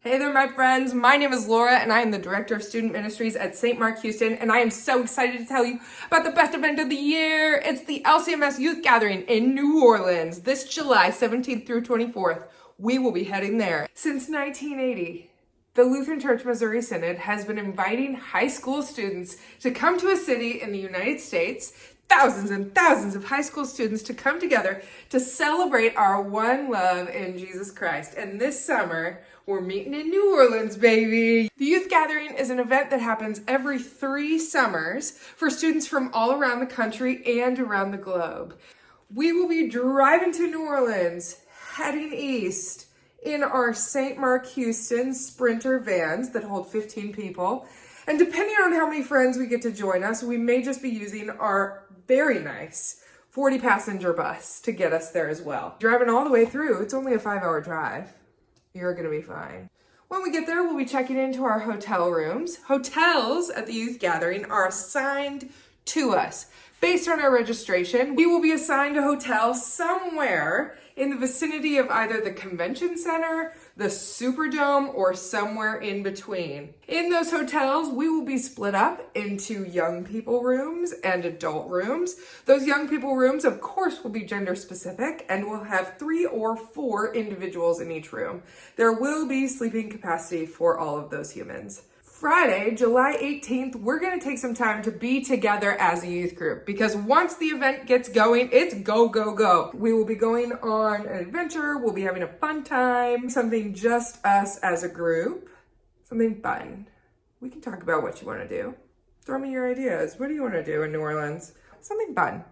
Hey there, my friends. My name is Laura, and I am the Director of Student Ministries at St. Mark Houston, and I am so excited to tell you about the best event of the year. It's the LCMS Youth Gathering in New Orleans this July 17th through 24th. We will be heading there. Since 1980, the Lutheran Church Missouri Synod has been inviting high school students to come to a city in the United States, thousands and thousands of high school students to come together to celebrate our one love in Jesus Christ. And this summer, we're meeting in New Orleans, baby. The Youth Gathering is an event that happens every 3 summers for students from all around the country and around the globe. We will be driving to New Orleans, heading east in our St. Mark Houston Sprinter vans that hold 15 people. And depending on how many friends we get to join us, we may just be using our very nice 40-passenger bus to get us there as well. Driving all the way through, it's only a 5-hour drive. You're gonna be fine. When we get there, we'll be checking into our hotel rooms. Hotels at the Youth Gathering are assigned to us. Based on our registration, we will be assigned a hotel somewhere in the vicinity of either the convention center, the Superdome, or somewhere in between. In those hotels, we will be split up into young people rooms and adult rooms. Those young people rooms, of course, will be gender specific and will have 3 or 4 individuals in each room. There will be sleeping capacity for all of those humans. Friday, July 18th, we're going to take some time to be together as a youth group because once the event gets going, it's go, go, go. We will be going on an adventure. We'll be having a fun time, something just us as a group, something fun. We can talk about what you want to do. Throw me your ideas. What do you want to do in New Orleans? Something fun.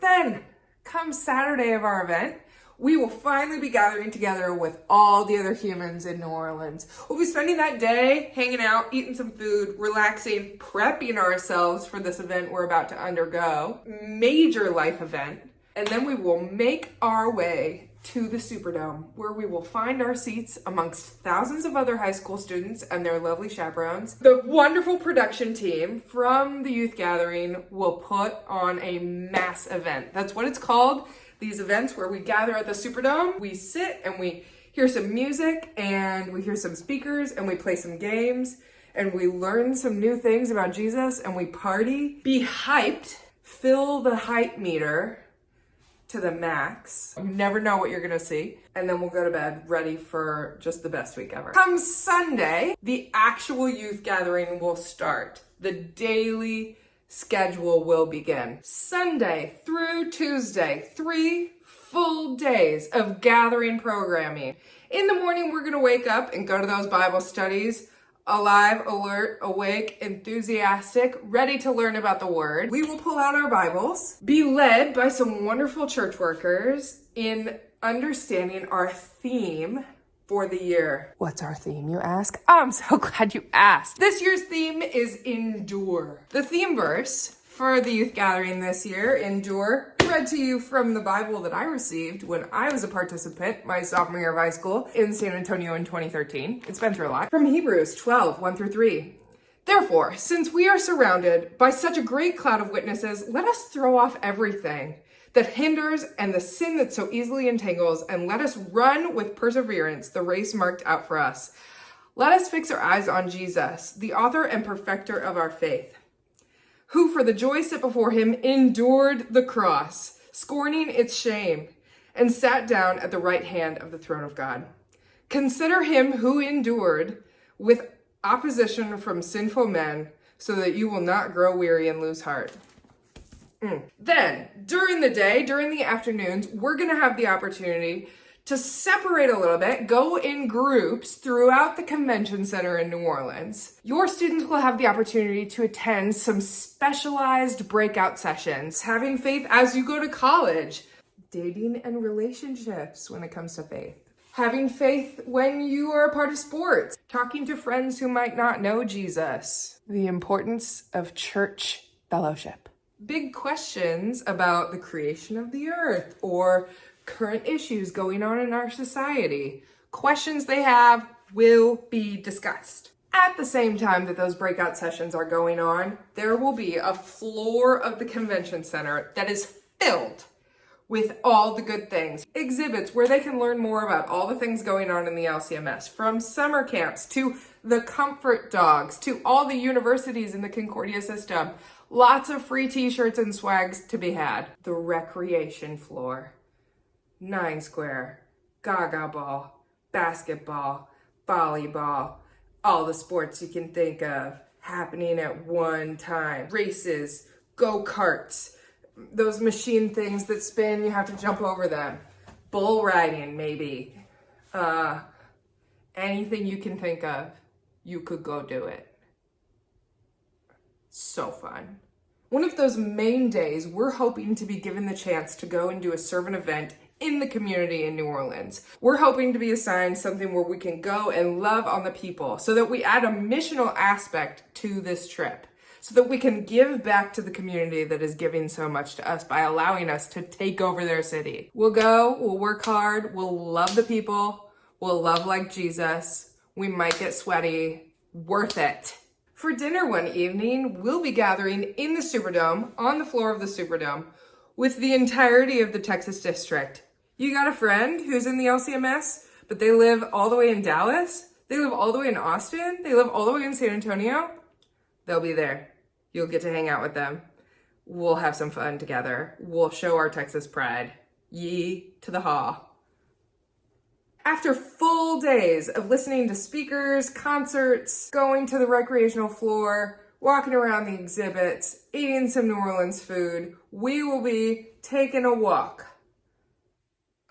Then, come Saturday of our event, we will finally be gathering together with all the other humans in New Orleans. We'll be spending that day hanging out, eating some food, relaxing, prepping ourselves for this event we're about to undergo. Major life event. And then we will make our way to the Superdome, where we will find our seats amongst thousands of other high school students and their lovely chaperones. The wonderful production team from the Youth Gathering will put on a mass event. That's what it's called. These events where we gather at the Superdome, we sit and we hear some music and we hear some speakers and we play some games and we learn some new things about Jesus and we party. Be hyped, fill the hype meter to the max. You never know what you're gonna see. And then we'll go to bed ready for just the best week ever. Come Sunday, the actual youth gathering will start. The daily schedule will begin. Sunday through Tuesday, 3 full days of gathering programming. In the morning, we're gonna wake up and go to those Bible studies, alive, alert, awake, enthusiastic, ready to learn about the Word. We will pull out our Bibles, be led by some wonderful church workers in understanding our theme for the year. What's our theme, you ask? I'm so glad you asked. This year's theme is endure. The theme verse for the youth gathering this year, endure, read to you from the Bible that I received when I was a participant my sophomore year of high school in San Antonio in 2013. It's been through a lot. From Hebrews 12, 1 through 3. Therefore, since we are surrounded by such a great cloud of witnesses, let us throw off everything that hinders and the sin that so easily entangles, and let us run with perseverance the race marked out for us. Let us fix our eyes on Jesus, the author and perfecter of our faith, who for the joy set before him endured the cross, scorning its shame, and sat down at the right hand of the throne of God. Consider him who endured with opposition from sinful men, so that you will not grow weary and lose heart. Then, during the day, during the afternoons, we're going to have the opportunity to separate a little bit, go in groups throughout the convention center in New Orleans. Your students will have the opportunity to attend some specialized breakout sessions, having faith as you go to college, dating and relationships when it comes to faith, having faith when you are a part of sports, talking to friends who might not know Jesus, the importance of church fellowship. Big questions about the creation of the earth or current issues going on in our society. Questions they have will be discussed. At the same time that those breakout sessions are going on, there will be a floor of the convention center that is filled with all the good things. Exhibits where they can learn more about all the things going on in the LCMS, from summer camps to the comfort dogs to all the universities in the Concordia system. Lots of free t-shirts and swags to be had. The recreation floor, 9 square, gaga ball, basketball, volleyball, all the sports you can think of happening at one time. Races, go-karts, those machine things that spin, you have to jump over them. Bull riding, maybe. Anything you can think of, you could go do it. So fun. One of those main days, we're hoping to be given the chance to go and do a servant event in the community in New Orleans. We're hoping to be assigned something where we can go and love on the people so that we add a missional aspect to this trip, so that we can give back to the community that is giving so much to us by allowing us to take over their city. We'll go, we'll work hard, we'll love the people, we'll love like Jesus, we might get sweaty, worth it. For dinner one evening, we'll be gathering in the Superdome, on the floor of the Superdome, with the entirety of the Texas District. You got a friend who's in the LCMS, but they live all the way in Dallas? They live all the way in Austin? They live all the way in San Antonio? They'll be there. You'll get to hang out with them. We'll have some fun together. We'll show our Texas pride. Yee to the haw. After full days of listening to speakers, concerts, going to the recreational floor, walking around the exhibits, eating some New Orleans food, we will be taking a walk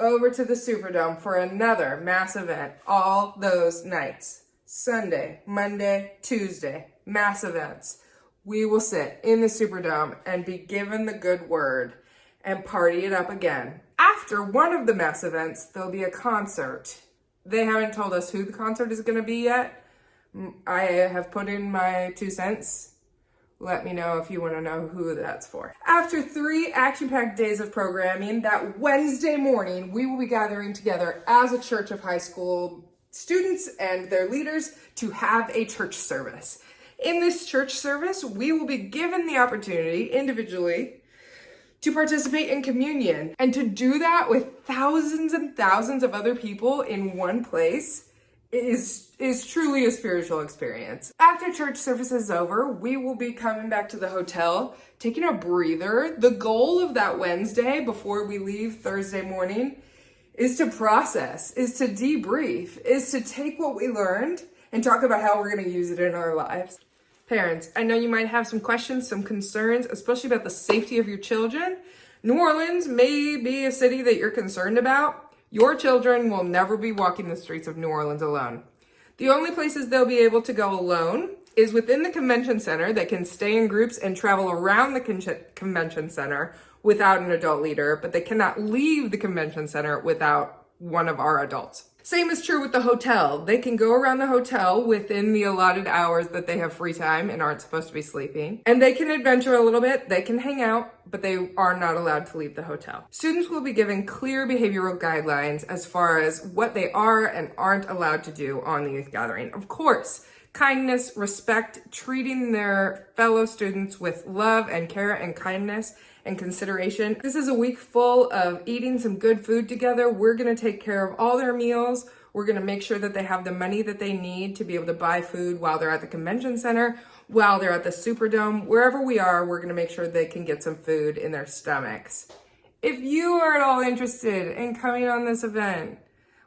over to the Superdome for another mass event all those nights. Sunday, Monday, Tuesday, mass events. We will sit in the Superdome and be given the good word and party it up again. After one of the mass events, there'll be a concert. They haven't told us who the concert is going to be yet. I have put in my 2 cents. Let me know if you want to know who that's for. After 3 action-packed days of programming, that Wednesday morning, we will be gathering together as a church of high school students and their leaders to have a church service. In this church service, we will be given the opportunity individually to participate in communion, and to do that with thousands and thousands of other people in one place is truly a spiritual experience. After church service is over, we will be coming back to the hotel, taking a breather. The goal of that Wednesday before we leave Thursday morning is to process, is to debrief, is to take what we learned and talk about how we're going to use it in our lives. Parents, I know you might have some questions, some concerns, especially about the safety of your children. New Orleans may be a city that you're concerned about. Your children will never be walking the streets of New Orleans alone. The only places they'll be able to go alone is within the convention center. They can stay in groups and travel around the convention center without an adult leader, but they cannot leave the convention center without one of our adults. Same is true with the hotel. They can go around the hotel within the allotted hours that they have free time and aren't supposed to be sleeping. And they can adventure a little bit, they can hang out, but they are not allowed to leave the hotel. Students will be given clear behavioral guidelines as far as what they are and aren't allowed to do on the youth gathering. Of course, kindness, respect, treating their fellow students with love and care and kindness and consideration. This is a week full of eating some good food together. We're gonna take care of all their meals. We're gonna make sure that they have the money that they need to be able to buy food while they're at the convention center, while they're at the Superdome. Wherever we are, we're gonna make sure they can get some food in their stomachs. If you are at all interested in coming on this event,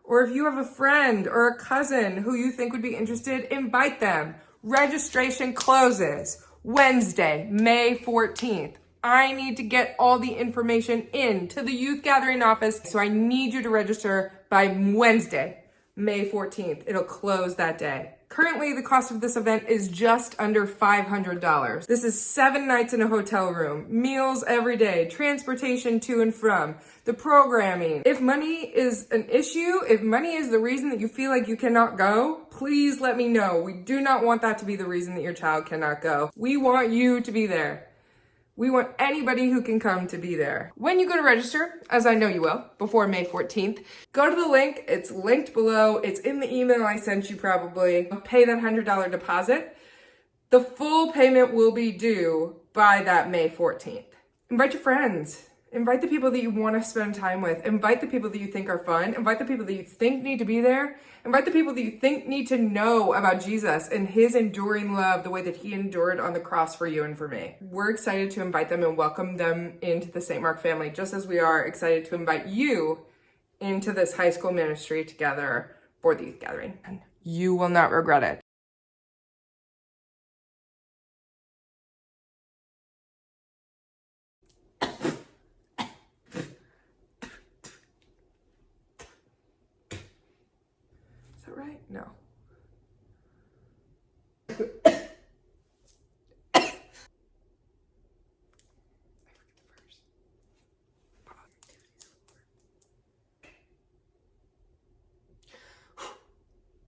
or if you have a friend or a cousin who you think would be interested, invite them. Registration closes Wednesday, May 14th. I need to get all the information in to the youth gathering office, so I need you to register by Wednesday, May 14th. It'll close that day. Currently, the cost of this event is just under $500. This is 7 nights in a hotel room, meals every day, transportation to and from, the programming. If money is an issue, if money is the reason that you feel like you cannot go, please let me know. We do not want that to be the reason that your child cannot go. We want you to be there. We want anybody who can come to be there. When you go to register, as I know you will, before May 14th, go to the link. It's linked below. It's in the email I sent you probably. Pay that $100 deposit. The full payment will be due by that May 14th. Invite your friends. Invite the people that you want to spend time with. Invite the people that you think are fun. Invite the people that you think need to be there. Invite the people that you think need to know about Jesus and his enduring love, the way that he endured on the cross for you and for me. We're excited to invite them and welcome them into the St. Mark family, just as we are excited to invite you into this high school ministry together for the youth gathering. You will not regret it. Is that right? No.